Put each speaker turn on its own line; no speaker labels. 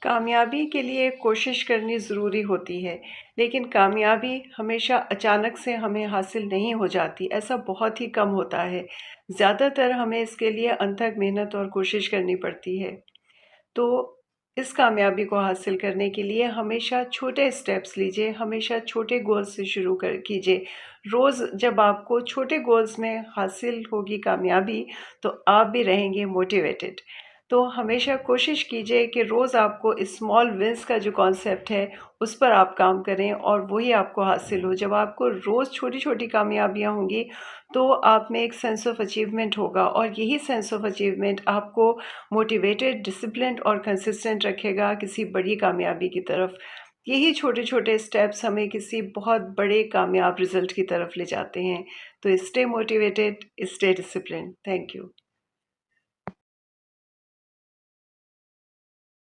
कामयाबी के लिए कोशिश करनी ज़रूरी होती है, लेकिन कामयाबी हमेशा अचानक से हमें हासिल नहीं हो जाती, ऐसा बहुत ही कम होता है। ज़्यादातर हमें इसके लिए अथक मेहनत और कोशिश करनी पड़ती है। तो इस कामयाबी को हासिल करने के लिए हमेशा छोटे स्टेप्स लीजिए, हमेशा छोटे गोल्स से शुरू कर कीजिए। रोज़ जब आपको छोटे गोल्स में हासिल होगी कामयाबी, तो आप भी रहेंगे मोटिवेटेड। तो हमेशा कोशिश कीजिए कि रोज़ आपको स्मॉल विन्स का जो कॉन्सेप्ट है, उस पर आप काम करें और वही आपको हासिल हो। जब आपको रोज़ छोटी-छोटी कामयाबियाँ होंगी, तो आप में एक सेंस ऑफ अचीवमेंट होगा और यही सेंस ऑफ अचीवमेंट आपको मोटिवेटेड, डिसिप्लिन्ड और कंसिस्टेंट रखेगा किसी बड़ी कामयाबी की तरफ। यही छोटे-छोटे स्टेप्स हमें किसी बहुत बड़े कामयाब रिज़ल्ट की तरफ ले जाते हैं। तो stay motivated, stay disciplined. Thank you.